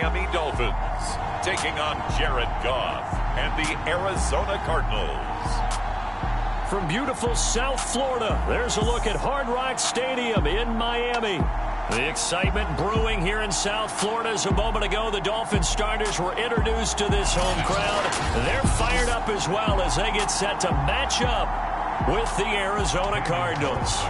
Miami Dolphins taking on Jared Goff and the Arizona Cardinals. From beautiful South Florida, there's a look at Hard Rock Stadium in Miami. The excitement brewing here in South Florida. As a moment ago, the Dolphins starters were introduced to this home crowd. They're fired up as well as they get set to match up with the Arizona Cardinals.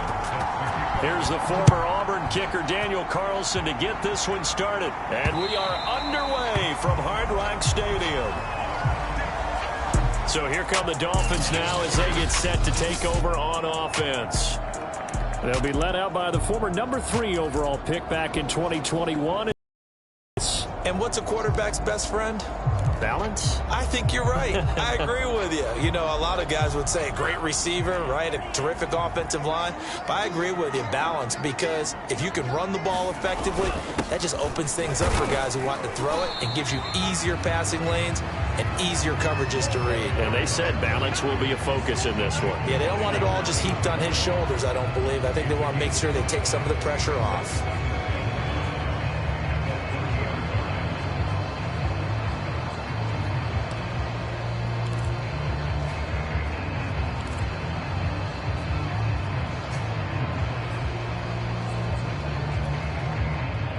Here's the former Auburn kicker Daniel Carlson to get this one started. And we are underway from Hard Rock Stadium. So here come the Dolphins now as they get set to take over on offense. They'll be led out by the former number 3 overall pick back in 2021. And what's a quarterback's best friend? Balance? I think you're right. I agree with you. You know, a lot of guys would say great receiver, right? A terrific offensive line. But I agree with you, balance, because if you can run the ball effectively, that just opens things up for guys who want to throw it and gives you easier passing lanes and easier coverages to read. And they said balance will be a focus in this one. Yeah, they don't want it all just heaped on his shoulders, I don't believe. I think they want to make sure they take some of the pressure off.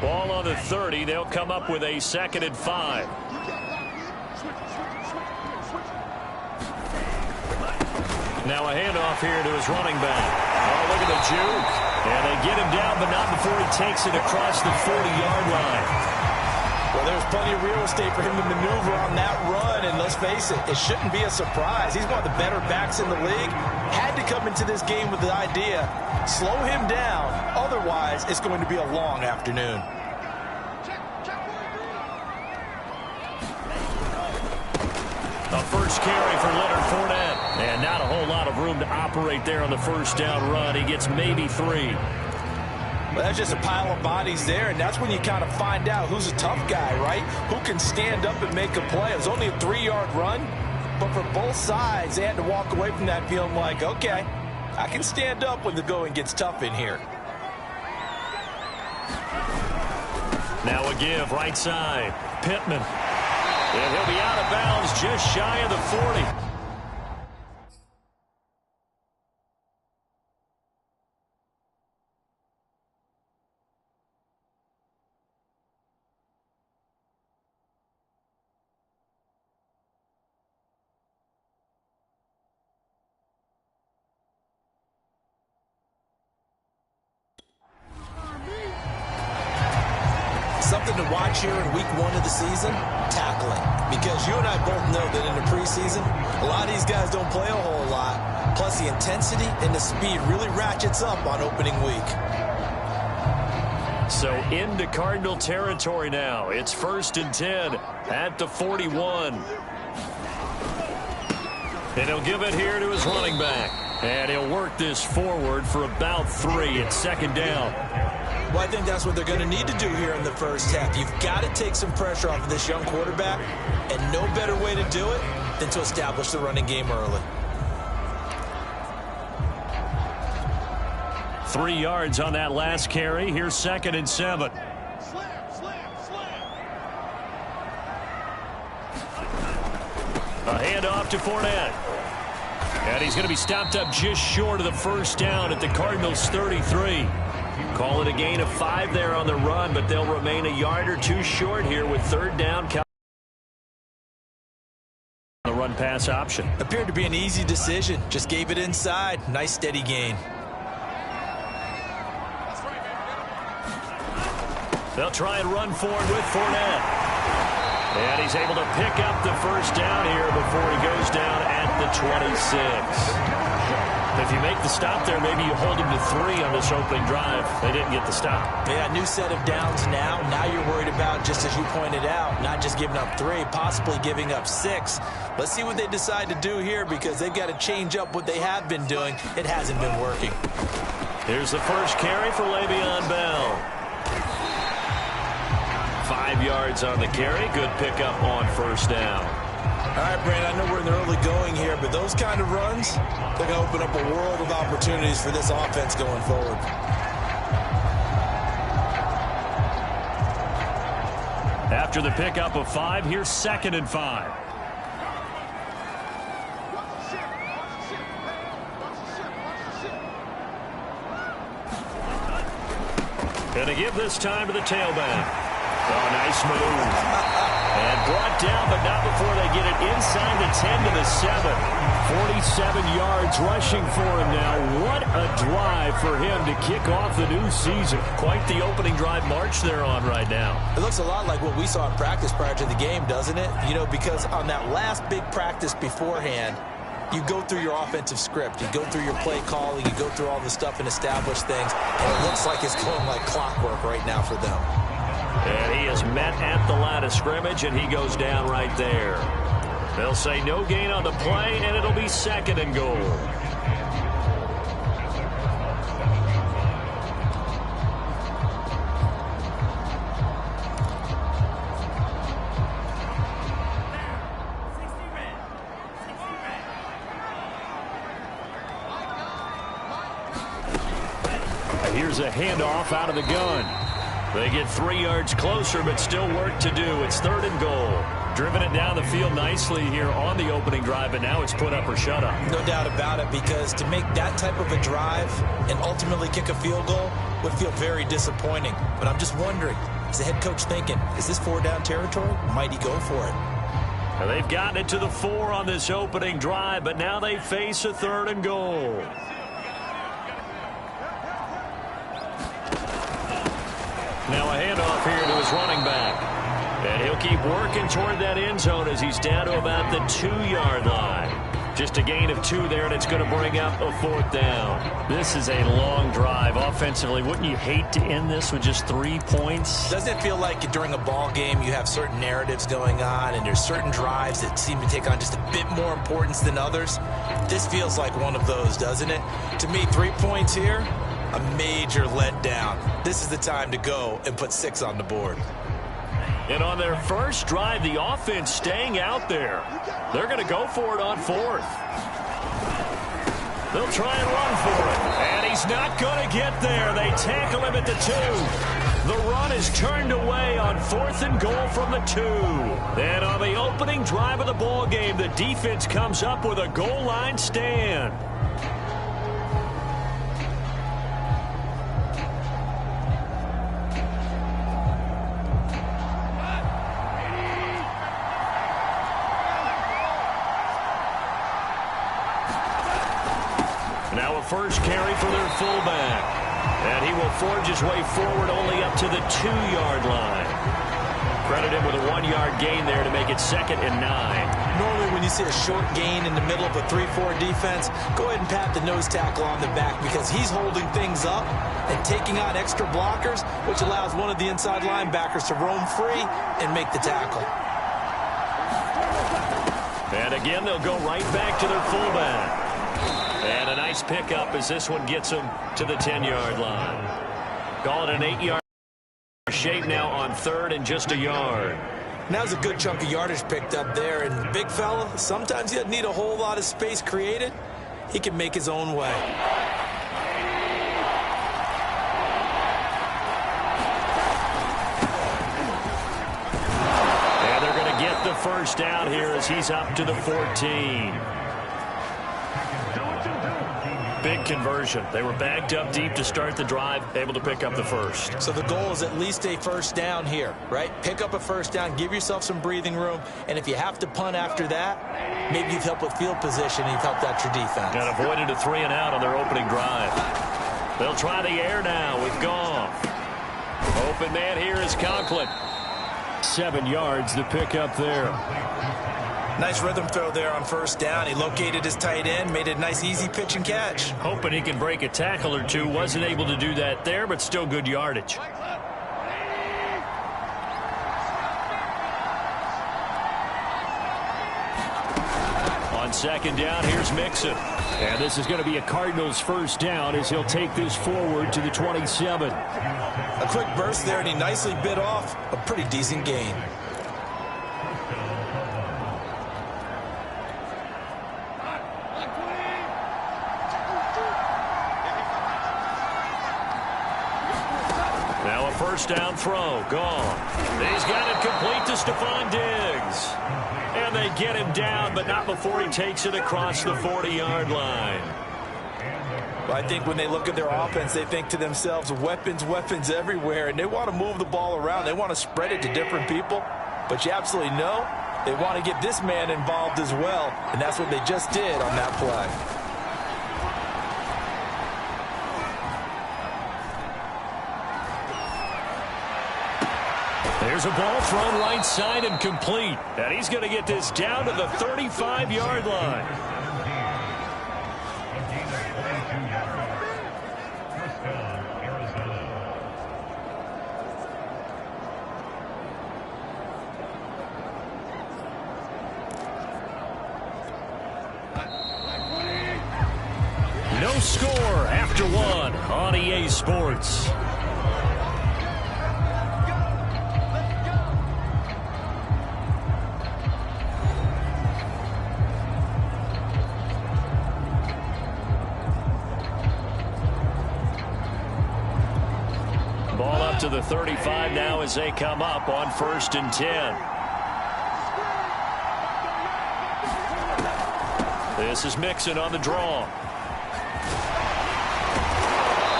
Ball on the 30. They'll come up with a 2nd and 5. Now a handoff here to his running back. Oh, look at the juke. And they get him down, but not before he takes it across the 40-yard line. Well, there's plenty of real estate for him to maneuver on that run, and let's face it, it shouldn't be a surprise. He's one of the better backs in the league. Had to come into this game with the idea, slow him down, otherwise it's going to be a long afternoon. A first carry for Leonard Fournette. And not a whole lot of room to operate there on the first down run. He gets maybe 3. Well, that's just a pile of bodies there, and that's when you kind of find out who's a tough guy, right? Who can stand up and make a play. It was only a 3-yard run, but for both sides, they had to walk away from that feeling like, okay, I can stand up when the going gets tough in here. Now a give, right side. Pittman. And he'll be out of bounds just shy of the 40. Something to watch here in week 1 of the season, tackling. Because you and I both know that in the preseason, a lot of these guys don't play a whole lot. Plus the intensity and the speed really ratchets up on opening week. So into Cardinal territory now. It's 1st and 10 at the 41. And he'll give it here to his running back. And he'll work this forward for about 3. It's 2nd down. Well, I think that's what they're going to need to do here in the first half. You've got to take some pressure off of this young quarterback, and no better way to do it than to establish the running game early. 3 yards on that last carry. Here's 2nd and 7. A handoff to Fournette. And he's going to be stopped up just short of the first down at the Cardinals' 33. Call it a gain of 5 there on the run, but they'll remain a yard or 2 short here with 3rd down. The run-pass option. Appeared to be an easy decision. Just gave it inside. Nice steady gain. They'll try and run forward with Fournette. And he's able to pick up the first down here before he goes down at the 26. If you make the stop there, maybe you hold him to 3 on this opening drive. They didn't get the stop. Yeah, new set of downs now. Now you're worried about, just as you pointed out, not just giving up 3, possibly giving up 6. Let's see what they decide to do here, because they've got to change up what they have been doing. It hasn't been working. Here's the first carry for Le'Veon Bell. 5 yards on the carry. Good pickup on first down. All right, Brandon, I know we're in the early going here, but those kind of runs, they're going to open up a world of opportunities for this offense going forward. After the pickup of 5, here's 2nd and 5. Going to give this time to the tailback. Oh, nice move. And brought down, but not before they get it inside the 10 to the 7. 47 yards rushing for him now. What a drive for him to kick off the new season. Quite the opening drive march they're on right now. It looks a lot like what we saw in practice prior to the game, doesn't it? You know, because on that last big practice beforehand, you go through your offensive script. You go through your play calling. You go through all the stuff and establish things. And it looks like it's going like clockwork right now for them. And he is met at the line of scrimmage, and he goes down right there. They'll say no gain on the play, and it'll be 2nd and goal. Here's a handoff out of the gun. They get 3 yards closer, but still work to do. It's 3rd and goal. Driven it down the field nicely here on the opening drive, and now it's put up or shut up. No doubt about it, because to make that type of a drive and ultimately kick a field goal would feel very disappointing. But I'm just wondering, is the head coach thinking, is this 4-down territory? Might he go for it? Now they've gotten it to the 4 on this opening drive, but now they face a 3rd and goal. Now a handoff here to his running back. And he'll keep working toward that end zone as he's down to about the 2-yard line. Just a gain of 2 there, and it's going to bring up a 4th down. This is a long drive offensively. Wouldn't you hate to end this with just 3 points? Doesn't it feel like during a ball game you have certain narratives going on and there's certain drives that seem to take on just a bit more importance than others? This feels like one of those, doesn't it? To me, 3 points here, a major letdown. This is the time to go and put 6 on the board. And on their first drive, the offense staying out there. They're going to go for it on 4th. They'll try and run for it. And he's not going to get there. They tackle him at the 2. The run is turned away on 4th and goal from the 2. Then on the opening drive of the ball game, the defense comes up with a goal line stand. Now a first carry for their fullback. And he will forge his way forward only up to the 2-yard line. Credit him with a 1-yard gain there to make it 2nd and 9. Normally when you see a short gain in the middle of a 3-4 defense, go ahead and pat the nose tackle on the back because he's holding things up and taking on extra blockers, which allows one of the inside linebackers to roam free and make the tackle. And again, they'll go right back to their fullback. And a nice pickup as this one gets them to the 10-yard line. Call it an 8-yard shape now on 3rd and just a yard. Now there's a good chunk of yardage picked up there. And big fella, sometimes he doesn't need a whole lot of space created. He can make his own way. And they're going to get the first down here as he's up to the 14. Big conversion. They were backed up deep to start the drive, able to pick up the first. So the goal is at least a first down here, right? Pick up a first down, give yourself some breathing room, and if you have to punt after that, maybe you've helped with field position and you've helped out your defense. And avoided a 3 and out on their opening drive. They'll try the air now with Goff. Open man here is Conklin. 7 yards the pickup there. Nice rhythm throw there on first down. He located his tight end, made a nice easy pitch and catch. Hoping he can break a tackle or two. Wasn't able to do that there, but still good yardage. On 2nd down, here's Mixon. And this is going to be a Cardinals first down as he'll take this forward to the 27. A quick burst there, and he nicely bit off a pretty decent gain. first down throw. Gone. He's got it complete to Stephon Diggs. And they get him down, but not before he takes it across the 40-yard line. Well, I think when they look at their offense, they think to themselves, weapons, weapons everywhere, and they want to move the ball around. They want to spread it to different people, but you absolutely know they want to get this man involved as well, and that's what they just did on that play. There's a ball thrown right side and complete. And he's going to get this down to the 35-yard line. No score after one on EA Sports. Ball up to the 35 now as they come up on 1st and 10. This is Mixon on the draw.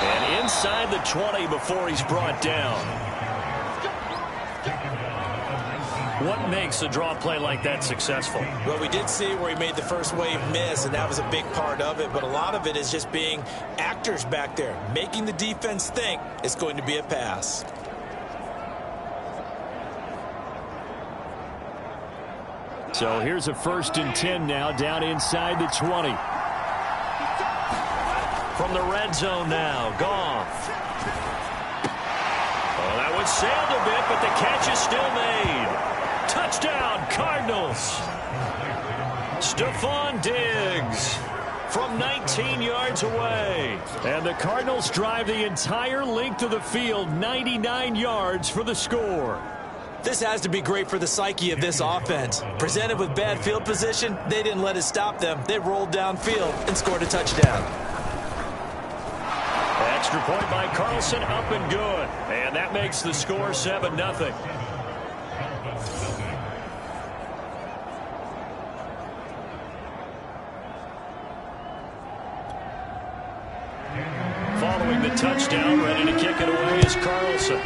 And inside the 20 before he's brought down. What makes a draw play like that successful? Well, we did see where he made the first wave miss, and that was a big part of it. But a lot of it is just being actors back there, making the defense think it's going to be a pass. So here's a 1st and 10 now down inside the 20. From the red zone now, Goff. Oh, that one sailed a bit, but the catch is still made. Touchdown, Cardinals. Stephon Diggs from 19 yards away. And the Cardinals drive the entire length of the field, 99 yards for the score. This has to be great for the psyche of this offense. Presented with bad field position, they didn't let it stop them. They rolled downfield and scored a touchdown. Extra point by Carlson, up and good. And that makes the score 7-0. Following the touchdown, ready to kick it away is Carlson.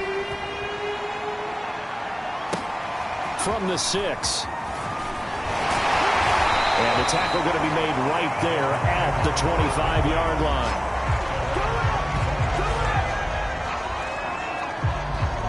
From the 6. And the tackle going to be made right there at the 25-yard line.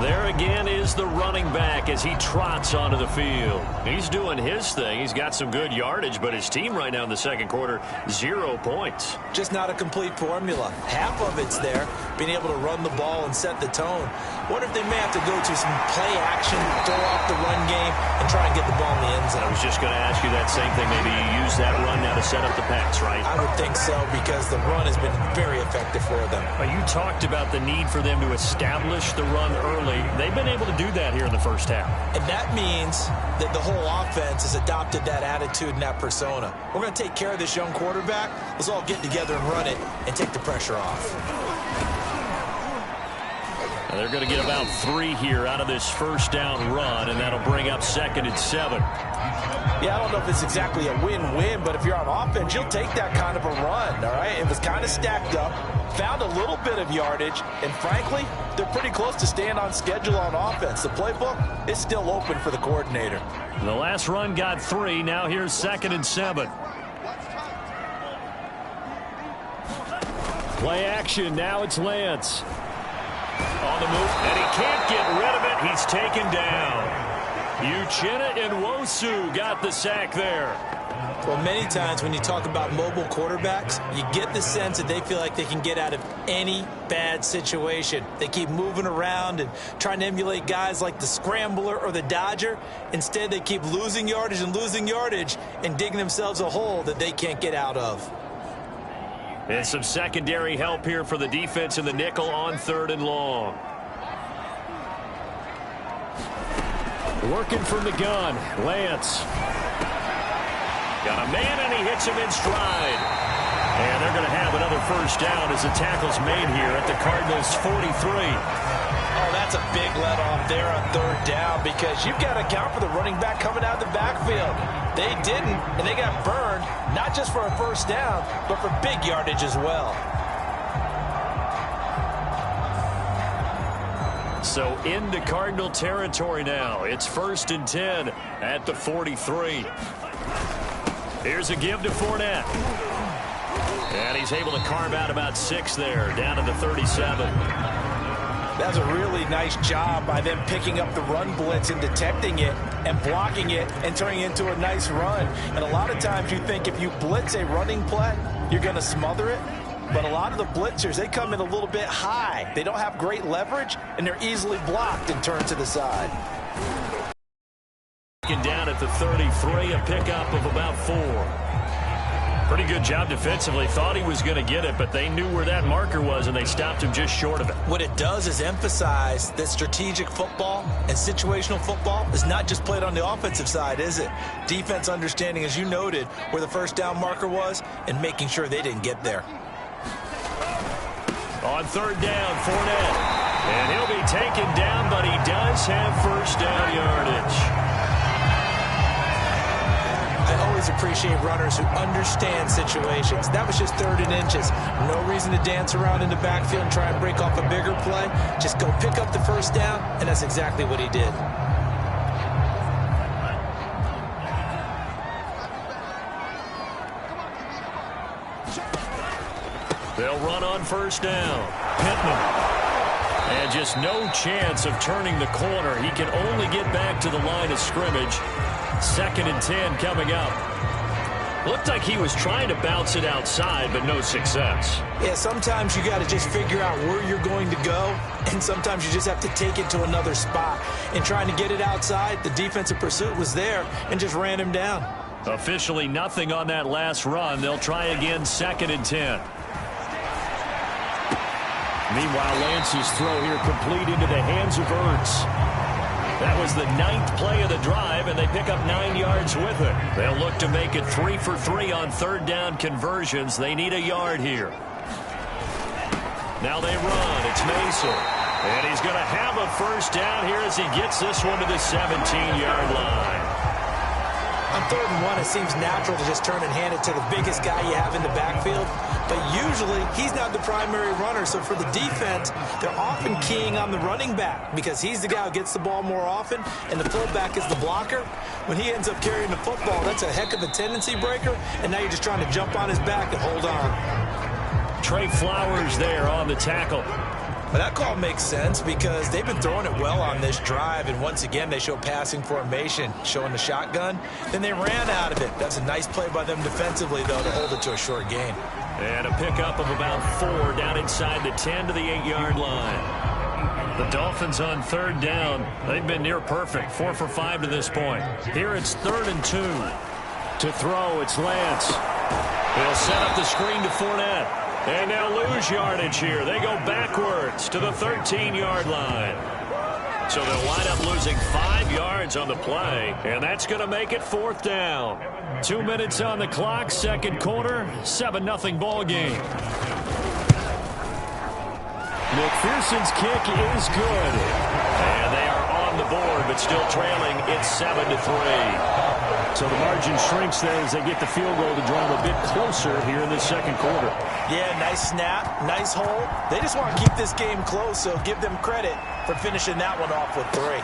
There again is the running back as he trots onto the field. He's doing his thing. He's got some good yardage, but his team right now in the second quarter, 0 points. Just not a complete formula. Half of it's there, being able to run the ball and set the tone. What if they may have to go to some play action, throw off the run game, and try and get the ball in the end zone? I was just going to ask you that same thing. Maybe you use that run now to set up the pass, right? I would think so, because the run has been very effective for them. You talked about the need for them to establish the run early. They've been able to do that here in the first half. And that means that the whole offense has adopted that attitude and that persona. We're going to take care of this young quarterback. Let's all get together and run it and take the pressure off. Now they're going to get about 3 here out of this first down run, and that'll bring up 2nd and 7. Yeah, I don't know if it's exactly a win-win, but if you're on offense, you'll take that kind of a run, all right? It was kind of stacked up, found a little bit of yardage, and frankly, they're pretty close to staying on schedule on offense. The playbook is still open for the coordinator. The last run got 3. Now here's 2nd and 7. Play action. Now it's Lance. On the move, and he can't get rid of it. He's taken down. Uchenna Nwosu got the sack there. Well, many times when you talk about mobile quarterbacks, you get the sense that they feel like they can get out of any bad situation. They keep moving around and trying to emulate guys like the Scrambler or the Dodger. Instead, they keep losing yardage and digging themselves a hole that they can't get out of. And some secondary help here for the defense in the nickel on 3rd and long. Working from the gun, Lance. Got a man, and he hits him in stride. And they're going to have another first down as the tackle's made here at the Cardinals' 43. Oh, that's a big let-off there on third down because you've got to account for the running back coming out of the backfield. They didn't, and they got burned, not just for a first down, but for big yardage as well. So into Cardinal territory now. It's 1st and 10 at the 43. Here's a give to Fournette. And he's able to carve out about 6 there, down to the 37. That's a really nice job by them picking up the run blitz and detecting it and blocking it and turning it into a nice run. And a lot of times you think if you blitz a running play, you're going to smother it. But a lot of the blitzers, they come in a little bit high. They don't have great leverage, and they're easily blocked and turned to the side. Down at the 33, a pickup of about 4. Pretty good job defensively. Thought he was going to get it, but they knew where that marker was, and they stopped him just short of it. What it does is emphasize that strategic football and situational football is not just played on the offensive side, is it? Defense understanding, as you noted, where the first down marker was and making sure they didn't get there. On third down, Fournette. And he'll be taken down, but he does have first down yardage. I always appreciate runners who understand situations. That was just 3rd and inches. No reason to dance around in the backfield and try and break off a bigger play. Just go pick up the first down, and that's exactly what he did. They'll run on first down. Pittman. And just no chance of turning the corner. He can only get back to the line of scrimmage. 2nd and 10 coming up. Looked like he was trying to bounce it outside, but no success. Yeah, sometimes you got to just figure out where you're going to go, and sometimes you just have to take it to another spot. And trying to get it outside, the defensive pursuit was there and just ran him down. Officially nothing on that last run. They'll try again, 2nd and 10. Meanwhile, Lance's throw here complete into the hands of Ertz. That was the 9th play of the drive, and they pick up 9 yards with it. They'll look to make it 3 for 3 on third down conversions. They need a yard here. Now they run. It's Mason. And he's going to have a first down here as he gets this one to the 17-yard line. On 3rd and 1, it seems natural to just turn and hand it to the biggest guy you have in the backfield. But usually, he's not the primary runner. So for the defense, they're often keying on the running back because he's the guy who gets the ball more often, and the fullback is the blocker. When he ends up carrying the football, that's a heck of a tendency breaker, and now you're just trying to jump on his back and hold on. Trey Flowers there on the tackle. But that call makes sense because they've been throwing it well on this drive, and once again they show passing formation, showing the shotgun. Then they ran out of it. That's a nice play by them defensively, though, to hold it to a short gain. And a pickup of about 4 down inside the 10 to the 8-yard line. The Dolphins on third down. They've been near perfect, 4 for 5 to this point. Here it's 3rd and 2. To throw, it's Lance. He'll set up the screen to Fournette. And they'll lose yardage here. They go backwards to the 13-yard line. So they'll wind up losing 5 yards on the play, and that's going to make it 4th down. 2 minutes on the clock, second quarter, 7-0 ball game. McPherson's kick is good. And they are on the board, but still trailing. It's 7-3. So the margin shrinks there as they get the field goal to draw them a bit closer here in the second quarter. Yeah, nice snap, nice hold. They just want to keep this game close, so give them credit for finishing that one off with 3.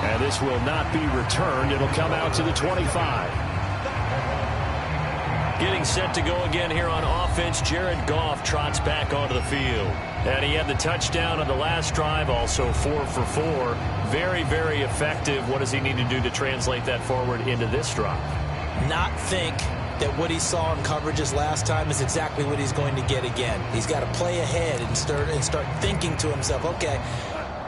And this will not be returned. It'll come out to the 25. Getting set to go again here on offense, Jared Goff trots back onto the field. And he had the touchdown on the last drive, also 4 for 4. Very, very effective. What does he need to do to translate that forward into this drive? Not think that what he saw in coverages last time is exactly what he's going to get again. He's got to play ahead and start thinking to himself, okay,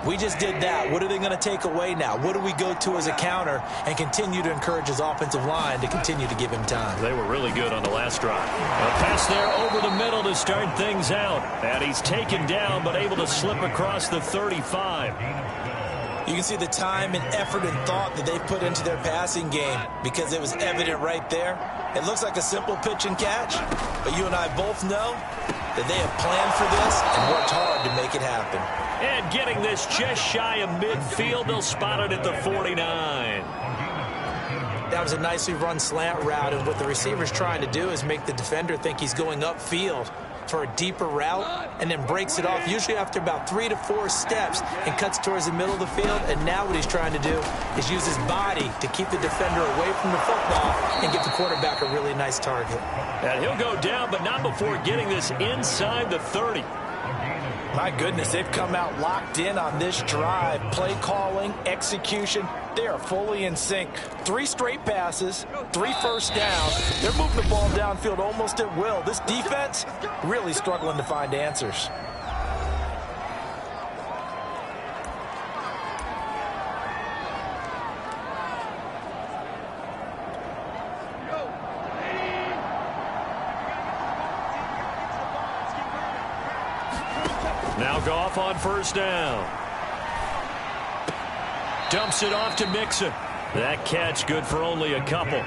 we just did that. What are they going to take away now? What do we go to as a counter? And continue to encourage his offensive line to continue to give him time. They were really good on the last drive. A pass there over the middle to start things out. And he's taken down but able to slip across the 35. You can see the time and effort and thought that they've put into their passing game because it was evident right there. It looks like a simple pitch and catch, but you and I both know that they have planned for this and worked hard to make it happen. And getting this just shy of midfield, they'll spot it at the 49. That was a nicely run slant route, and what the receiver's trying to do is make the defender think he's going upfield for a deeper route, and then breaks it off usually after about 3 to 4 steps and cuts towards the middle of the field. And now what he's trying to do is use his body to keep the defender away from the football and give the quarterback a really nice target. And he'll go down, but not before getting this inside the 30. My goodness, they've come out locked in on this drive. Play calling, execution, they are fully in sync. 3 straight passes, 3 first downs. They're moving the ball downfield almost at will. This defense really struggling to find answers. Now Goff on first down. Dumps it off to Mixon. That catch good for only a couple.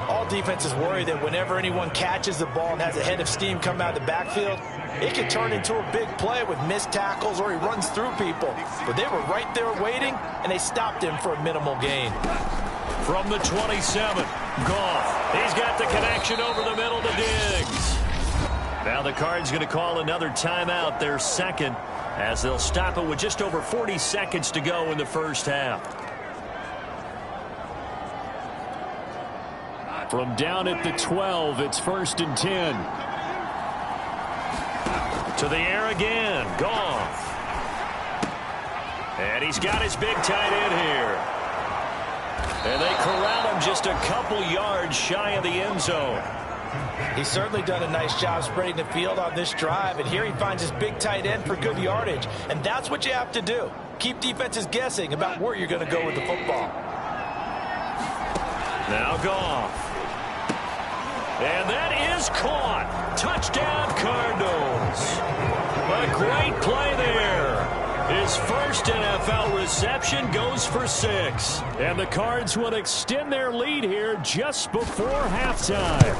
All defenses worry that whenever anyone catches the ball and has a head of steam come out of the backfield, it can turn into a big play with missed tackles or he runs through people. But they were right there waiting, and they stopped him for a minimal gain. From the 27, Goff. He's got the connection over the middle to Diggs. Now the Cards going to call another timeout, their second, as they'll stop it with just over 40 seconds to go in the first half. From down at the 12, it's 1st and 10. To the air again, Goff. And he's got his big tight end here. And they corral him just a couple yards shy of the end zone. He's certainly done a nice job spreading the field on this drive, and here he finds his big tight end for good yardage. And that's what you have to do. Keep defenses guessing about where you're going to go with the football. Now Goff. And that is caught. Touchdown, Cardinals. A great play there. His first NFL reception goes for 6. And the Cards will extend their lead here just before halftime.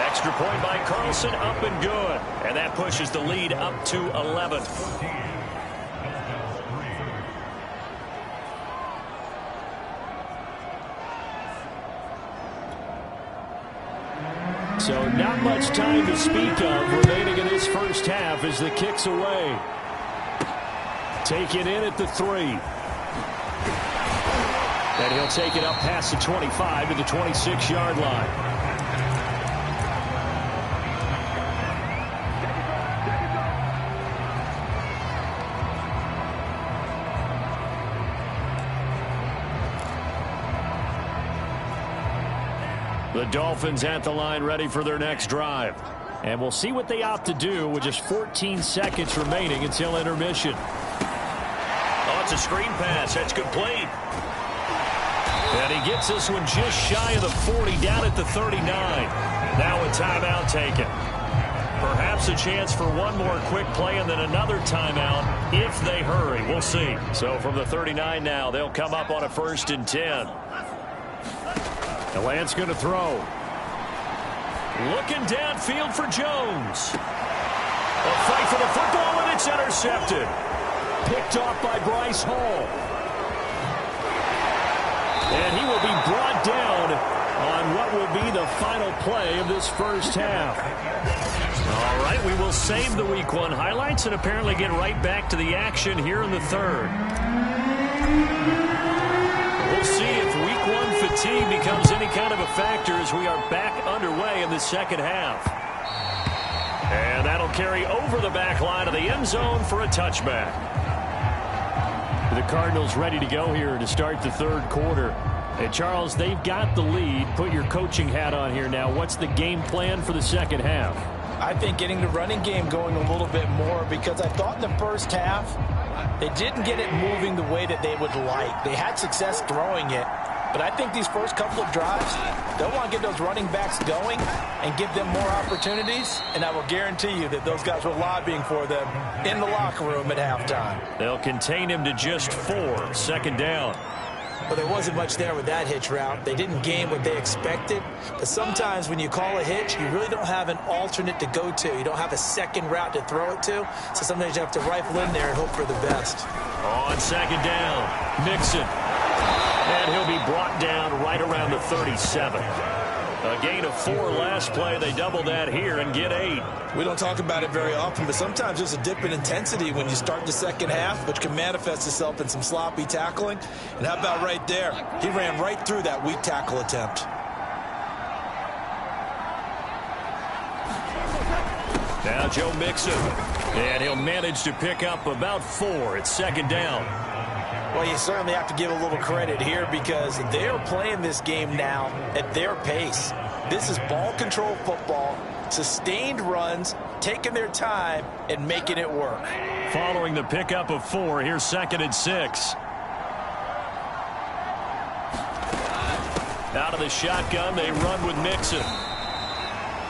Extra point by Carlson, up and good. And that pushes the lead up to 11. So not much time to speak of remaining in this first half as the kick's away. Taken in at the 3. And he'll take it up past the 25 to the 26-yard line. The Dolphins at the line ready for their next drive. And we'll see what they opt to do with just 14 seconds remaining until intermission. Oh, it's a screen pass. That's complete. And he gets this one just shy of the 40, down at the 39. Now a timeout taken. Perhaps a chance for one more quick play and then another timeout if they hurry. We'll see. So from the 39 now, they'll come up on a 1st and 10. Lance going to throw. Looking downfield for Jones. A fight for the football, and it's intercepted. Picked off by Bryce Hall. And he will be brought down on what will be the final play of this first half. All right, we will save the Week 1 highlights and apparently get right back to the action here in the third. We'll see if Week 1 fatigue becomes any kind of a factor as we are back underway in the second half. And that'll carry over the back line of the end zone for a touchback. The Cardinals ready to go here to start the third quarter. And Charles, they've got the lead. Put your coaching hat on here now. What's the game plan for the second half? I think getting the running game going a little bit more, because I thought in the first half they didn't get it moving the way that they would like. They had success throwing it, But I think these first couple of drives, they'll want to get those running backs going and give them more opportunities. And I will guarantee you that those guys were lobbying for them in the locker room at halftime. They'll contain him to just 4. Second down. Well, there wasn't much there with that hitch route. They didn't gain what they expected. But sometimes when you call a hitch, you really don't have an alternate to go to. You don't have a second route to throw it to. So sometimes you have to rifle in there and hope for the best. On second down, Mixon. And he'll be brought down right around the 37. A gain of 4 last play. They double that here and get 8. We don't talk about it very often, but sometimes there's a dip in intensity when you start the second half, which can manifest itself in some sloppy tackling. And how about right there? He ran right through that weak tackle attempt. Now Joe Mixon. And he'll manage to pick up about 4 at second down. Well, you certainly have to give a little credit here because they're playing this game now at their pace. This is ball control football, sustained runs, taking their time and making it work. Following the pickup of 4, here's 2nd and 6. Out of the shotgun, they run with Mixon.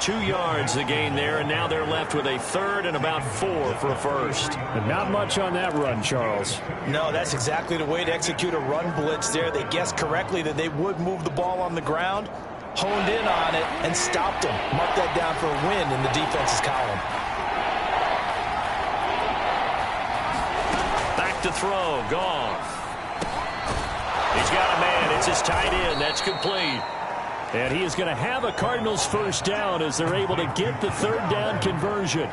2 yards the gain there, and now they're left with a 3rd and about 4 for a first. And not much on that run, Charles. No, that's exactly the way to execute a run blitz there. They guessed correctly that they would move the ball on the ground, honed in on it, and stopped them. Mark that down for a win in the defense's column. Back to throw, Goff. He's got a man. It's his tight end. That's complete. And he is going to have a Cardinals first down as they're able to get the 3rd down conversion.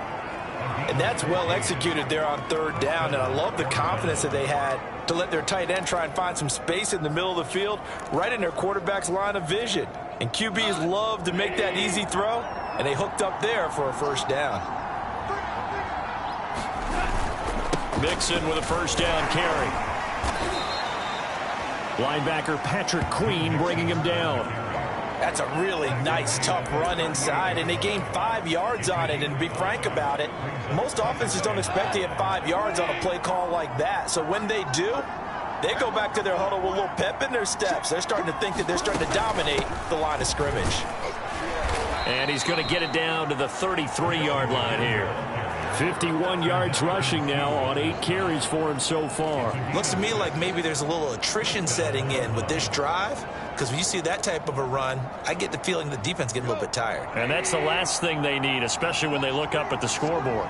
And that's well executed there on 3rd down. And I love the confidence that they had to let their tight end try and find some space in the middle of the field, right in their quarterback's line of vision. And QBs love to make that easy throw, and they hooked up there for a first down. Mixon with a first down carry. Linebacker Patrick Queen bringing him down. That's a really nice, tough run inside, and they gained 5 yards on it. And to be frank about it, most offenses don't expect to get 5 yards on a play call like that. So when they do, they go back to their huddle with a little pep in their steps. They're starting to think that they're starting to dominate the line of scrimmage. And he's going to get it down to the 33-yard line here. 51 yards rushing now on 8 carries for him so far. Looks to me like maybe there's a little attrition setting in with this drive, because when you see that type of a run, I get the feeling the defense getting a little bit tired. And that's the last thing they need, especially when they look up at the scoreboard.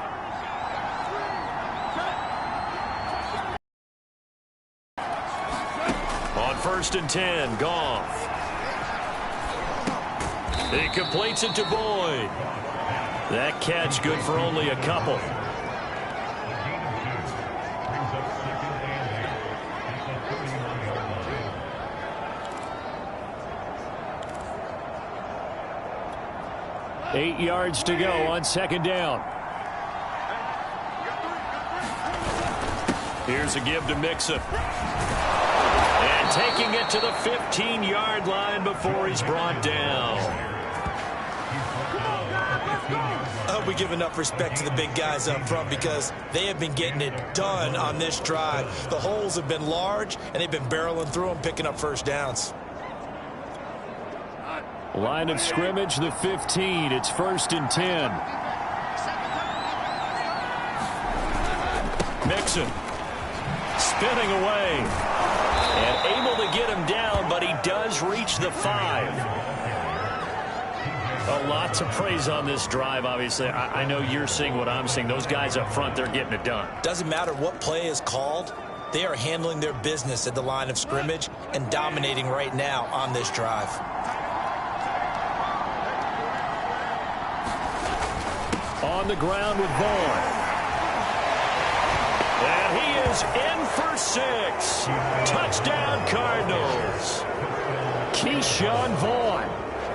On 1st and 10, Goff. He completes it to Boyd. That catch good for only a couple. Eight yards to go on 2nd down. Here's a give to Mixon. And taking it to the 15-yard line before he's brought down. I hope we give enough respect to the big guys up front because they have been getting it done on this drive. The holes have been large, and they've been barreling through them, picking up first downs. Line of scrimmage, the 15. It's 1st and 10. Mixon spinning away and able to get him down, but he does reach the 5. A lot to praise on this drive, obviously. I know you're seeing what I'm seeing. Those guys up front, they're getting it done. Doesn't matter what play is called. They are handling their business at the line of scrimmage and dominating right now on this drive. On the ground with Vaughn. And he is in for 6. Touchdown, Cardinals. Keyshawn Vaughn.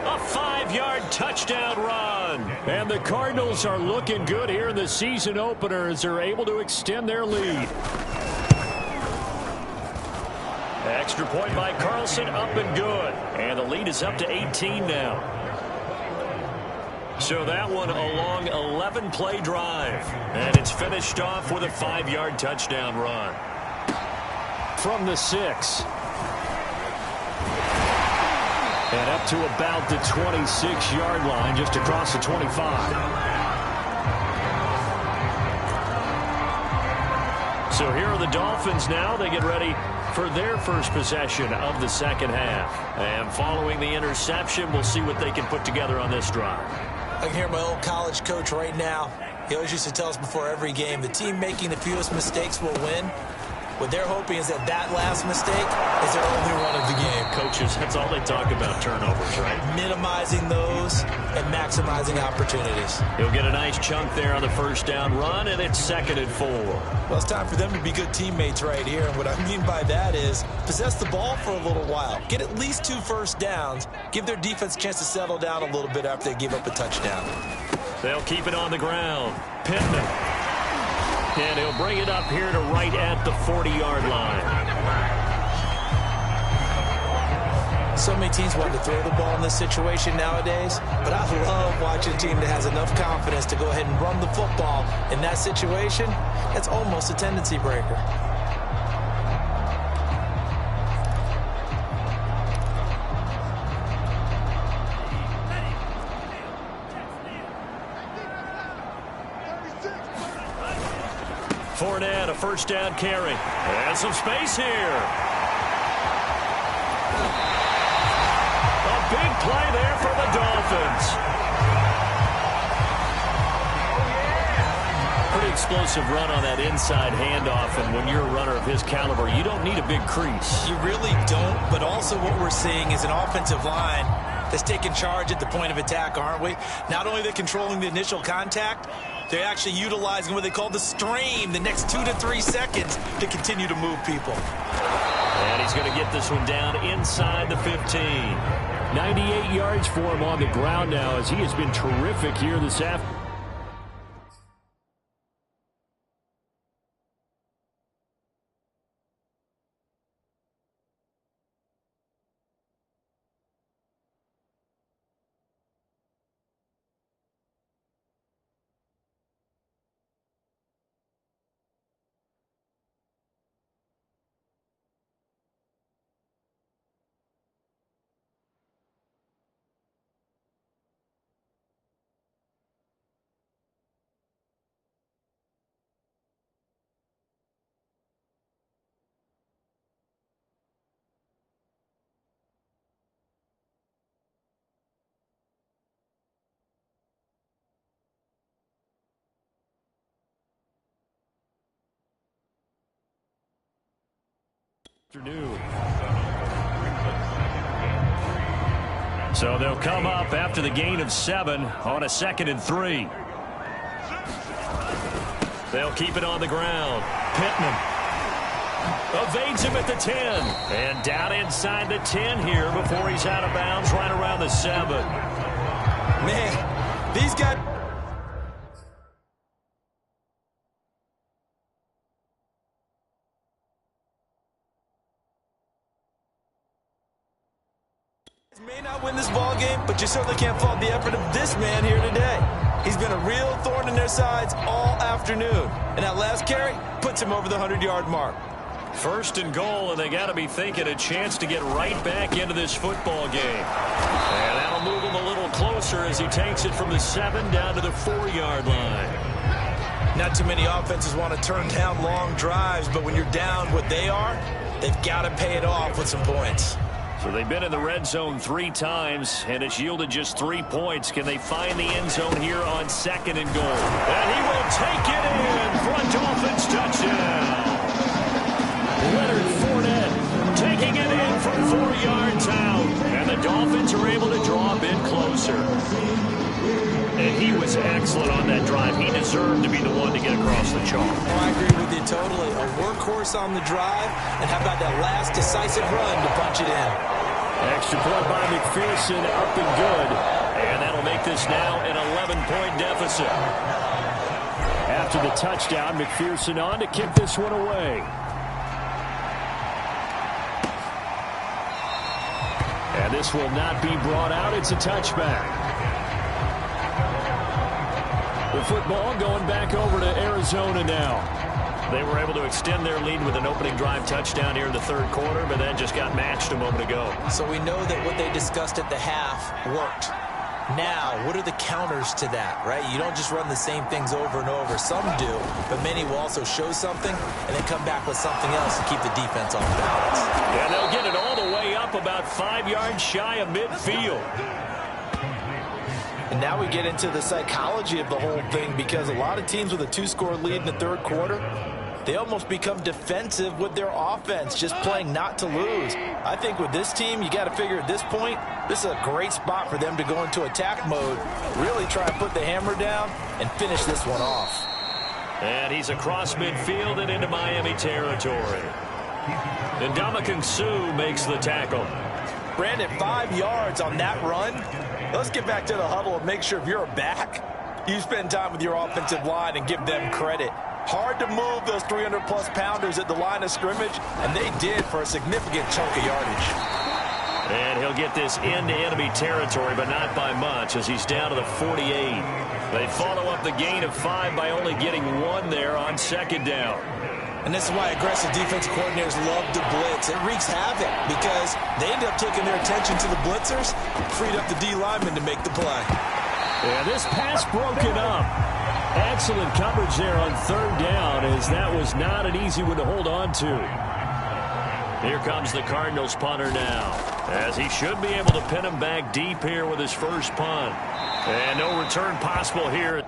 A 5-yard touchdown run. And the Cardinals are looking good here in the season opener as they're able to extend their lead. Extra point by Carlson, up and good. And the lead is up to 18 now. So that one a long 11-play drive. And it's finished off with a 5-yard touchdown run. From the 6. And up to about the 26-yard line, just across the 25. So here are the Dolphins now. They get ready for their first possession of the second half. And following the interception, we'll see what they can put together on this drive. I can hear my old college coach right now. He always used to tell us before every game, the team making the fewest mistakes will win. What they're hoping is that last mistake is their only run of the game. Coaches, that's all they talk about, turnovers, right? Minimizing those and maximizing opportunities. He'll get a nice chunk there on the first down run, and it's 2nd and 4. Well, it's time for them to be good teammates right here. And what I mean by that is possess the ball for a little while. Get at least 2 first downs. Give their defense a chance to settle down a little bit after they give up a touchdown. They'll keep it on the ground. Pittman. And he'll bring it up here to right at the 40-yard line. So many teams want to throw the ball in this situation nowadays, but I love watching a team that has enough confidence to go ahead and run the football. In that situation, that's almost a tendency breaker. Fournette, a first down carry. And some space here. A big play there for the Dolphins. Pretty explosive run on that inside handoff, and when you're a runner of his caliber, you don't need a big crease. You really don't, but also what we're seeing is an offensive line that's taking charge at the point of attack, aren't we? Not only are they controlling the initial contact, they're actually utilizing what they call the stream, the next 2 to 3 seconds, to continue to move people. And he's going to get this one down inside the 15. 98 yards for him on the ground now, as he has been terrific here this afternoon. So they'll come up after the gain of 7 on a 2nd and 3. They'll keep it on the ground. Pittman evades him at the 10. And down inside the 10 here before he's out of bounds right around the 7. Man, these guys... may not win this ball game, but you certainly can't fault the effort of this man here today. He's been a real thorn in their sides all afternoon. And that last carry puts him over the 100-yard mark. 1st and goal, and they got to be thinking a chance to get right back into this football game. And that'll move him a little closer as he takes it from the 7 down to the 4-yard line. Not too many offenses want to turn down long drives, but when you're down what they are, they've got to pay it off with some points. So they've been in the red zone 3 times, and it's yielded just 3 points. Can they find the end zone here on 2nd and goal? And he will take it in for a Dolphins touchdown. Leonard Fournette taking it in from 4 yards out. And the Dolphins are able to draw a bit closer. And he was excellent on that drive. He deserved to be the one to get across the chalk. Oh, I agree with you totally. A workhorse on the drive, and how about that last decisive run to punch it in? Extra point by McPherson, up and good. And that'll make this now an 11-point deficit. After the touchdown, McPherson on to kick this one away. And this will not be brought out. It's a touchback. The football going back over to Arizona now. They were able to extend their lead with an opening drive touchdown here in the third quarter, but then just got matched a moment ago. So we know that what they discussed at the half worked. Now, what are the counters to that, right? You don't just run the same things over and over. Some do, but many will also show something and then come back with something else to keep the defense off balance. And they'll get it all the way up about 5 yards shy of midfield. And now we get into the psychology of the whole thing, because a lot of teams with a 2-score lead in the third quarter, they almost become defensive with their offense, just playing not to lose. I think with this team, you got to figure at this point, this is a great spot for them to go into attack mode, really try and put the hammer down and finish this one off. And he's across midfield and into Miami territory. And Ndamukong Suh makes the tackle. Brandon, 5 yards on that run. Let's get back to the huddle and make sure if you're a back, you spend time with your offensive line and give them credit. Hard to move those 300-plus pounders at the line of scrimmage, and they did for a significant chunk of yardage. And he'll get this into enemy territory, but not by much, as he's down to the 48. They follow up the gain of 5 by only getting 1 there on second down. And this is why aggressive defense coordinators love to blitz. It wreaks havoc because they end up taking their attention to the blitzers, freed up the D linemen to make the play. And this pass broken up. Excellent coverage there on third down, as that was not an easy one to hold on to. Here comes the Cardinals punter now, as he should be able to pin him back deep here with his first punt. And no return possible here.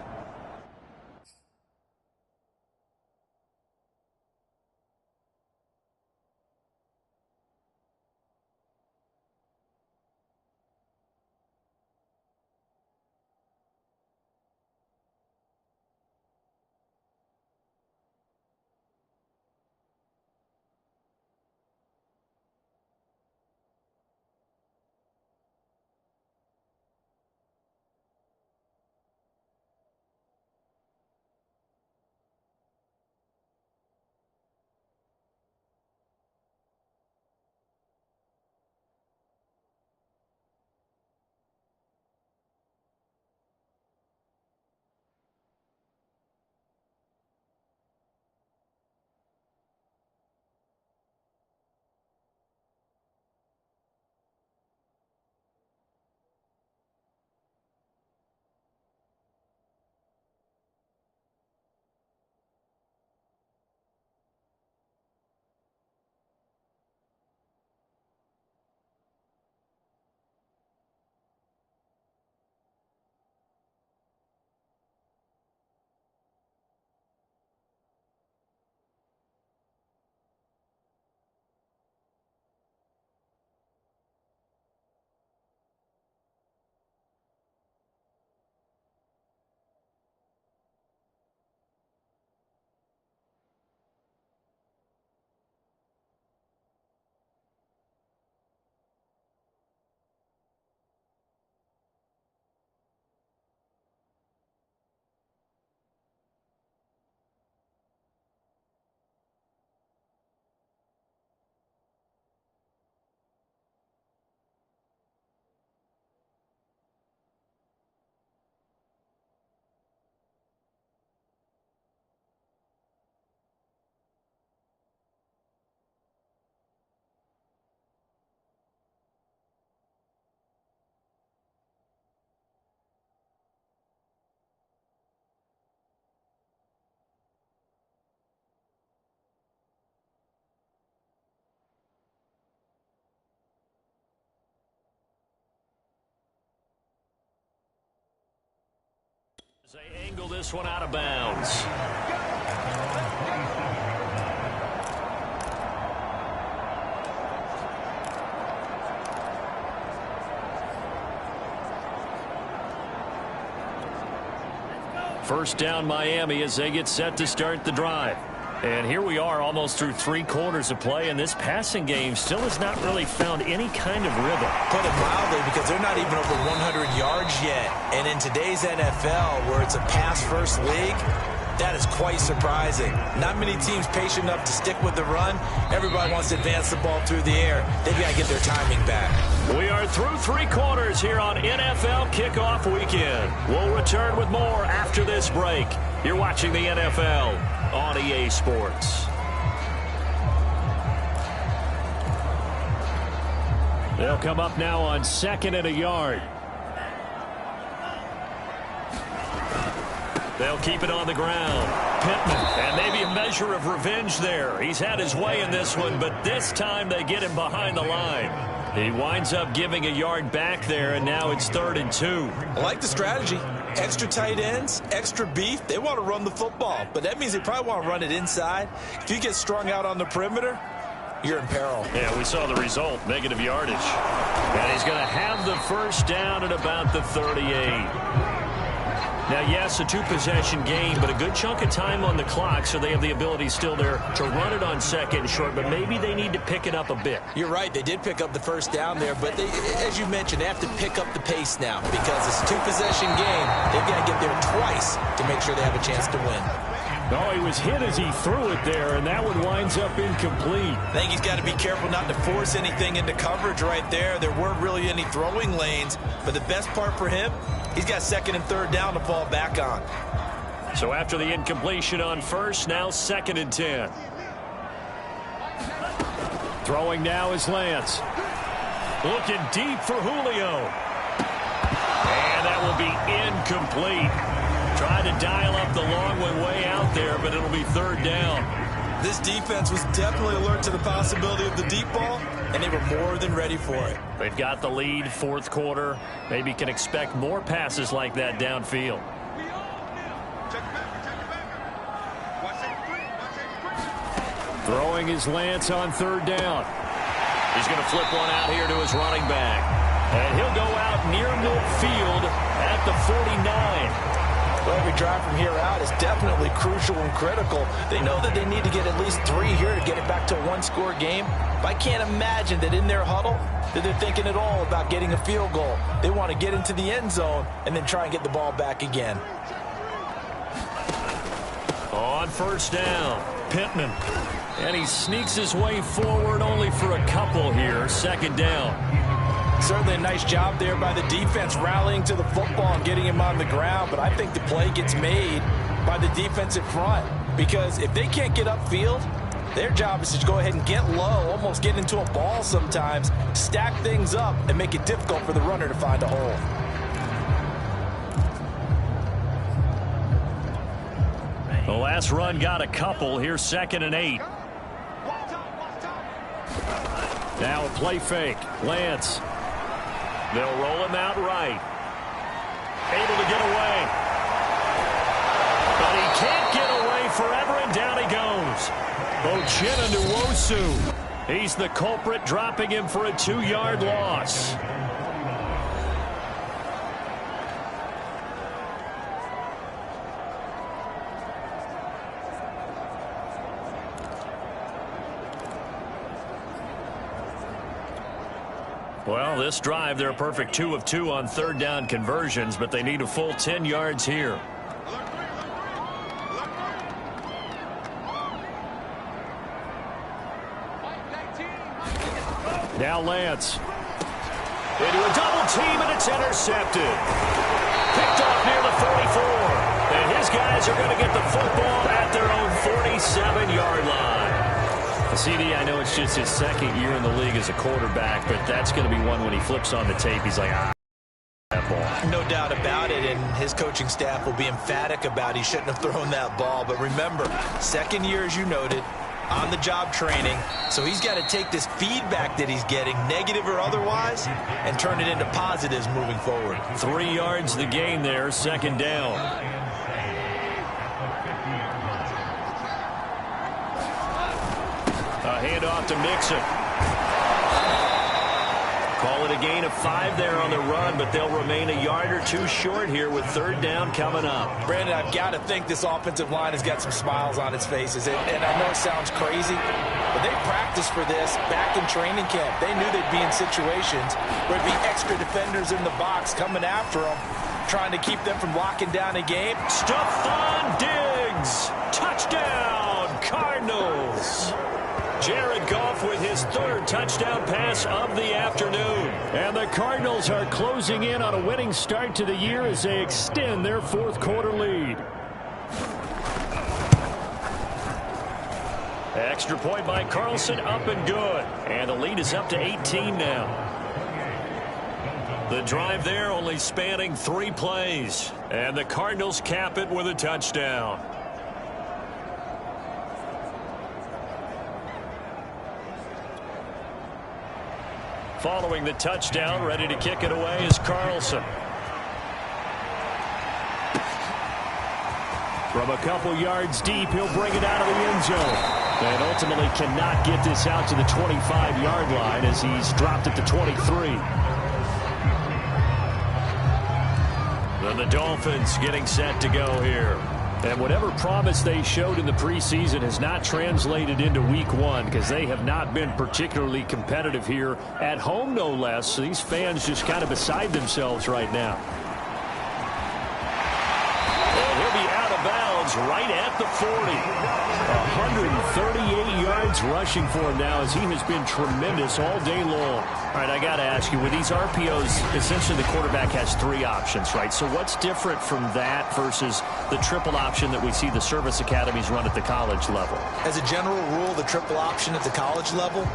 They angle this one out of bounds. First down Miami as they get set to start the drive. And here we are almost through 3 quarters of play, and this passing game still has not really found any kind of rhythm. Put it mildly, because they're not even over 100 yards yet. And in today's NFL, where it's a pass-first league, That is quite surprising. Not many teams patient enough to stick with the run. Everybody wants to advance the ball through the air. They've got to get their timing back. We are through 3 quarters here on NFL Kickoff Weekend. We'll return with more after this break. You're watching the NFL on EA Sports. They'll come up now on 2nd and a yard. They'll keep it on the ground. Pittman, and maybe a measure of revenge there. He's had his way in this one, but this time they get him behind the line. He winds up giving a yard back there, and now it's 3rd and 2. I like the strategy. Extra tight ends, extra beef. They want to run the football, but that means they probably want to run it inside. If you get strung out on the perimeter, you're in peril. Yeah, we saw the result, negative yardage. And he's going to have the first down at about the 38. Now, yes, a 2-possession game, but a good chunk of time on the clock, so they have the ability still there to run it on 2nd and short, but maybe they need to pick it up a bit. You're right. They did pick up the first down there, but they, as you mentioned, they have to pick up the pace now because it's a 2-possession game. They've got to get there twice to make sure they have a chance to win. Oh, he was hit as he threw it there, and that one winds up incomplete. I think he's got to be careful not to force anything into coverage right there. There weren't really any throwing lanes, but the best part for him, he's got 2nd and 3rd down to fall back on. So after the incompletion on 1st, now 2nd and 10. Throwing now is Lance. Looking deep for Julio. And that will be incomplete. Tried to dial up the long one way out there, but it'll be 3rd down. This defense was definitely alert to the possibility of the deep ball, and they were more than ready for it. They've got the lead, 4th quarter. Maybe can expect more passes like that downfield. Throwing is Lance on 3rd down. He's going to flip one out here to his running back. And he'll go out near midfield at the 49. Well, every drive from here out is definitely crucial and critical. They know that they need to get at least 3 here to get it back to a 1-score game. But I can't imagine that in their huddle that they're thinking at all about getting a field goal. They want to get into the end zone and then try and get the ball back again. On 1st down, Pittman. And he sneaks his way forward only for a couple here. 2nd down. Certainly a nice job there by the defense rallying to the football and getting him on the ground, but I think the play gets made by the defensive front because if they can't get upfield, their job is to go ahead and get low, almost get into a ball sometimes, stack things up, and make it difficult for the runner to find a hole. The last run got a couple. Here's 2nd and 8. Now a play fake. Lance. They'll roll him out right. Able to get away. But he can't get away forever, and down he goes. Uchenna Nwosu. He's the culprit, dropping him for a 2-yard loss. Well, this drive, they're a perfect 2 of 2 on 3rd down conversions, but they need a full 10 yards here. Now Lance. Into a double team, and it's intercepted. Picked off near the 44. And his guys are going to get the football at their own 47-yard line. CD, I know it's just his 2nd year in the league as a quarterback, but that's going to be one when he flips on the tape, he's like, that ball. No doubt about it, and his coaching staff will be emphatic about he shouldn't have thrown that ball. But remember, 2nd year, as you noted, on-the-job training, so he's got to take this feedback that he's getting, negative or otherwise, and turn it into positives moving forward. 3 yards the gain there, 2nd down. A handoff to Mixon. Call it a gain of 5 there on the run, but they'll remain a yard or 2 short here with 3rd down coming up. Brandon, I've got to think this offensive line has got some smiles on its faces. And I know it sounds crazy, but they practiced for this back in training camp. They knew they'd be in situations where it'd be extra defenders in the box coming after them. trying to keep them from locking down a game. Stephon Diggs, touchdown, Cardinals. Jared Goff with his third touchdown pass of the afternoon. And the Cardinals are closing in on a winning start to the year as they extend their fourth quarter lead. Extra point by Carlson, up and good. And the lead is up to 18 now. The drive there only spanning 3 plays. And the Cardinals cap it with a touchdown. Following the touchdown, ready to kick it away is Carlson. From a couple yards deep, he'll bring it out of the end zone. And ultimately cannot get this out to the 25-yard line as he's dropped it to 23. Then the Dolphins getting set to go here. And whatever promise they showed in the preseason has not translated into week 1 because they have not been particularly competitive here at home, no less. So these fans just kind of beside themselves right now. And he'll be out of bounds right at the 40. 138 yards rushing for him now as he has been tremendous all day long. All right, I got to ask you, with these RPOs, essentially the quarterback has 3 options, right? So what's different from that versus the triple option that we see the service academies run at the college level? As a general rule, the triple option at the college level,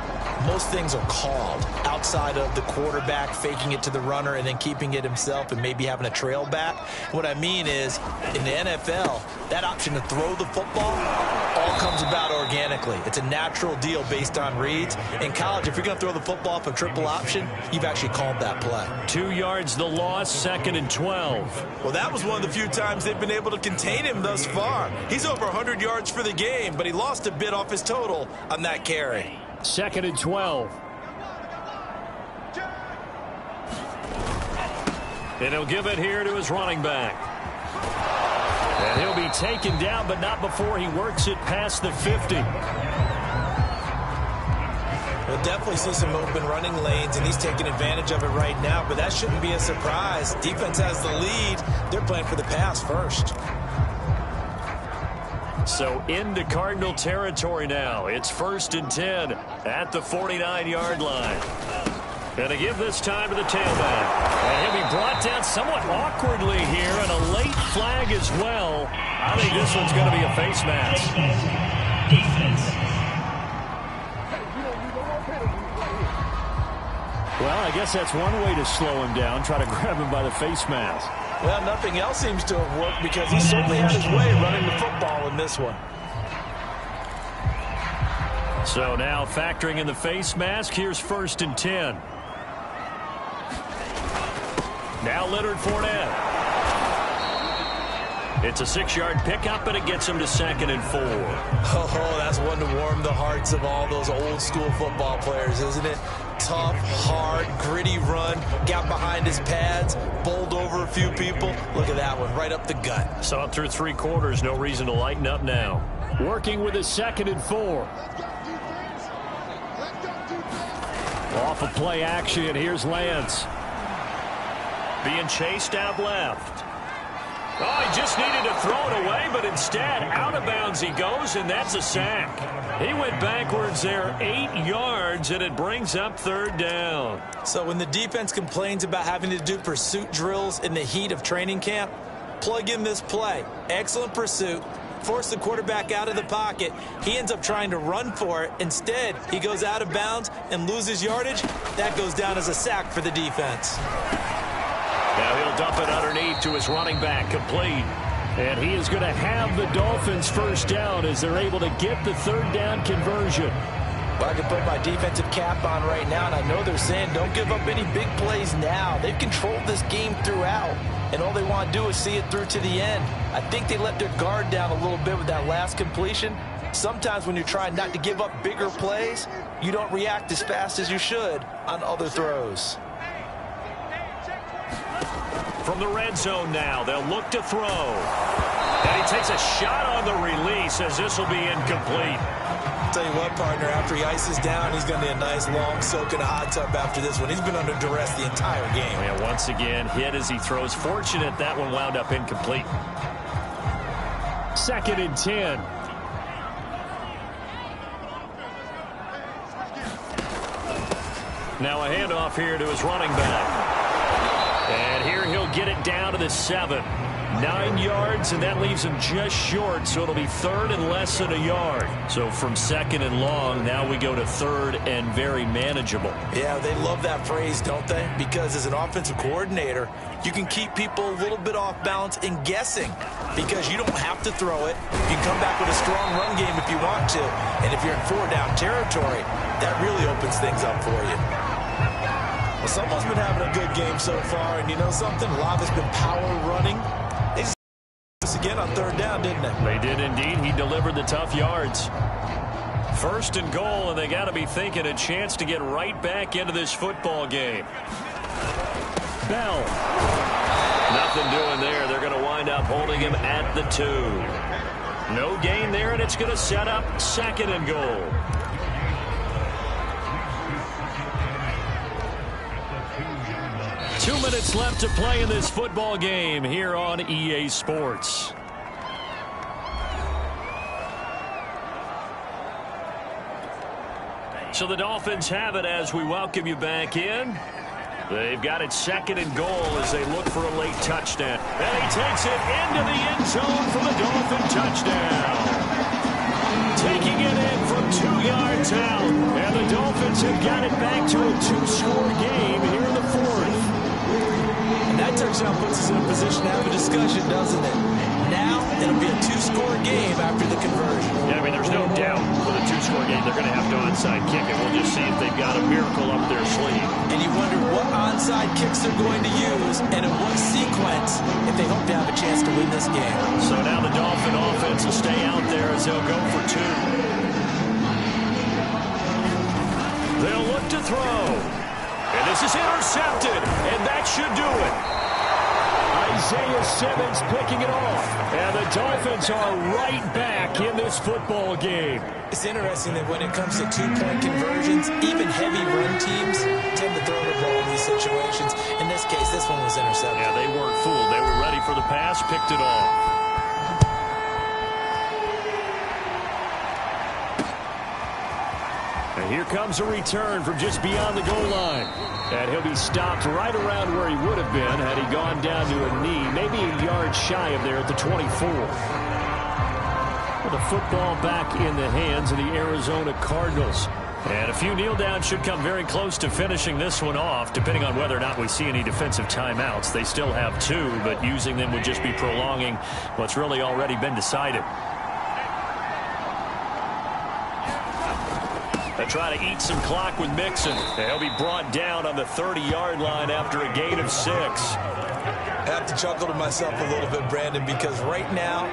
most things are called outside of the quarterback faking it to the runner and then keeping it himself and maybe having a trail back. What I mean is, in the NFL, that option to throw the football all comes about organically. It's a natural deal based on reads. In college, if you're going to throw the football off a triple option, you've actually called that play. 2 yards the loss, 2nd and 12. Well, that was one of the few times they've been able to contain him thus far. He's over 100 yards for the game, but he lost a bit off his total on that carry. 2nd and 12. And he'll give it here to his running back. And he'll be taken down, but not before he works it past the 50. We'll definitely see some open running lanes, and he's taking advantage of it right now, but that shouldn't be a surprise. Defense has the lead. They're playing for the pass first. So into Cardinal territory now. It's 1st and 10 at the 49-yard line. And to give this time to the tailback. And he'll be brought down somewhat awkwardly here, and a late flag as well. I think this one's going to be a face mask. Well, I guess that's one way to slow him down, try to grab him by the face mask. Well, nothing else seems to have worked because he certainly had his way running the football in this one. So now factoring in the face mask, here's 1st and 10. Now Leonard Fournette. It's a 6-yard pickup, and it gets him to 2nd and 4. Oh, that's one to warm the hearts of all those old-school football players, isn't it? Tough, hard, gritty run, got behind his pads, bowled over a few people. Look at that one, right up the gut. Saw it through 3 quarters, no reason to lighten up now. Working with his 2nd and 4. Off of play action, here's Lance. Being chased out left. Oh, he just needed to throw it away, but instead, out of bounds he goes, and that's a sack. He went backwards there 8 yards, and it brings up 3rd down. So when the defense complains about having to do pursuit drills in the heat of training camp, plug in this play. Excellent pursuit. Force the quarterback out of the pocket. He ends up trying to run for it. Instead, he goes out of bounds and loses yardage. That goes down as a sack for the defense. Now he'll dump it underneath to his running back, complete. And he is going to have the Dolphins 1st down as they're able to get the 3rd down conversion. Well, I can put my defensive cap on right now, and I know they're saying don't give up any big plays now. They've controlled this game throughout, and all they want to do is see it through to the end. I think they let their guard down a little bit with that last completion. Sometimes when you're trying not to give up bigger plays, you don't react as fast as you should on other throws. From the red zone now, they'll look to throw. And he takes a shot on the release as this will be incomplete. Tell you what, partner, after he ices down, he's going to need a nice long soak in a hot tub after this one. He's been under duress the entire game. Yeah, once again, hit as he throws. Fortunate that one wound up incomplete. 2nd and 10. Now a handoff here to his running back. And here he'll get it down to the 7. 9 yards, and that leaves him just short, so it'll be 3rd and less than a yard. So from 2nd and long, now we go to 3rd and very manageable. Yeah, they love that phrase, don't they? Because as an offensive coordinator, you can keep people a little bit off balance and guessing because you don't have to throw it. You can come back with a strong run game if you want to. And if you're in 4-down territory, that really opens things up for you. Well, someone's been having a good game so far, and you know something? A lot of it's been power running. They just this again on 3rd down, didn't they? They did indeed. He delivered the tough yards. 1st and goal, and they got to be thinking a chance to get right back into this football game. Bell. Nothing doing there. They're going to wind up holding him at the 2. No gain there, and it's going to set up 2nd and goal. Two minutes left to play in this football game here on EA Sports. So the Dolphins have it as we welcome you back in. They've got it 2nd and goal as they look for a late touchdown. And he takes it into the end zone for the Dolphin touchdown. Taking it in from 2 yards out. And the Dolphins have got it back to a 2-score game here in the 4th. And that touchdown puts us in a position to have a discussion, doesn't it? Now, it'll be a 2-score game after the conversion. Yeah, I mean, there's no doubt for the 2-score game they're going to have to onside kick it. We'll just see if they've got a miracle up their sleeve. And you wonder what onside kicks they're going to use and in what sequence if they hope to have a chance to win this game. So now the Dolphin offense will stay out there as they'll go for 2. They'll look to throw. And this is intercepted, and that should do it. Isaiah Simmons picking it off, and the Dolphins are right back in this football game. It's interesting that when it comes to 2-point conversions, even heavy run teams tend to throw the ball in these situations. In this case, this one was intercepted. Yeah, they weren't fooled. They were ready for the pass, picked it off. And here comes a return from just beyond the goal line. And he'll be stopped right around where he would have been had he gone down to a knee, maybe a yard shy of there at the 24. With the football back in the hands of the Arizona Cardinals. And a few kneel downs should come very close to finishing this one off, depending on whether or not we see any defensive timeouts. They still have 2, but using them would just be prolonging what's really already been decided. They try to eat some clock with Mixon. They'll be brought down on the 30-yard line after a gain of 6. I have to chuckle to myself a little bit, Brandon, because right now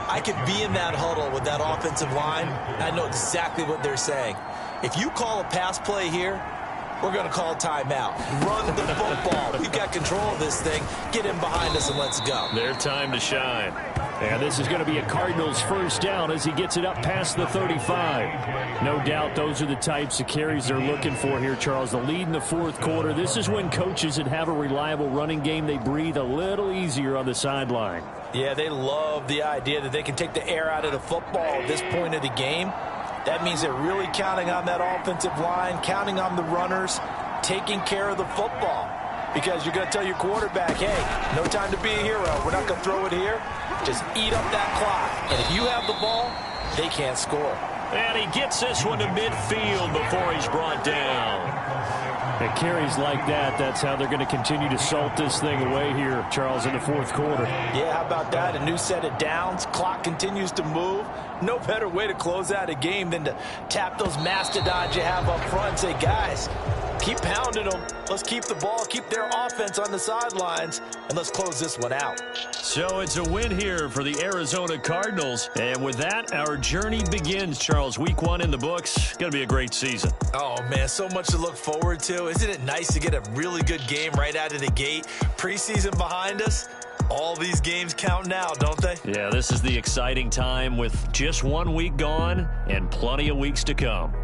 I could be in that huddle with that offensive line. I know exactly what they're saying. If you call a pass play here, we're going to call timeout. Run the football. We've got control of this thing. Get in behind us and let's go. Their time to shine. And this is going to be a Cardinals first down as he gets it up past the 35. No doubt those are the types of carries they're looking for here, Charles. The lead in the 4th quarter. This is when coaches that have a reliable running game, they breathe a little easier on the sideline. Yeah, they love the idea that they can take the air out of the football at this point of the game. That means they're really counting on that offensive line, counting on the runners, taking care of the football. Because you're going to tell your quarterback, hey, no time to be a hero. We're not going to throw it here. Just eat up that clock. And if you have the ball, they can't score. And he gets this one to midfield before he's brought down. And carries like that, that's how they're going to continue to salt this thing away here, Charles, in the 4th quarter. Yeah, how about that? A new set of downs. Clock continues to move. No better way to close out a game than to tap those mastodons you have up front and say, guys, keep pounding them. Let's keep the ball, keep their offense on the sidelines, and let's close this one out. So it's a win here for the Arizona Cardinals. And with that, our journey begins, Charles. Week 1 in the books. Going to be a great season. Oh, man, so much to look forward to. Isn't it nice to get a really good game right out of the gate? Preseason behind us. All these games count now, don't they? Yeah, this is the exciting time with just 1 week gone and plenty of weeks to come.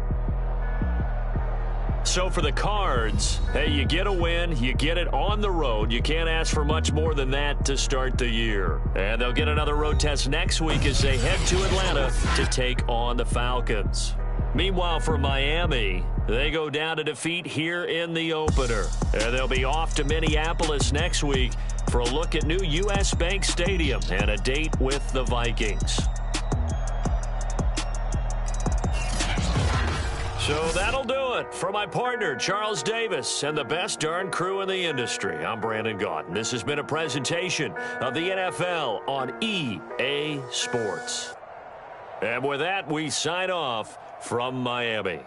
So for the Cards, hey, you get a win, you get it on the road. You can't ask for much more than that to start the year. And they'll get another road test next week as they head to Atlanta to take on the Falcons. Meanwhile, for Miami, they go down to defeat here in the opener. And they'll be off to Minneapolis next week for a look at new U.S. Bank Stadium and a date with the Vikings. So that'll do it. For my partner, Charles Davis, and the best darn crew in the industry, I'm Brandon Gaudin. This has been a presentation of the NFL on EA Sports. And with that, we sign off from Miami.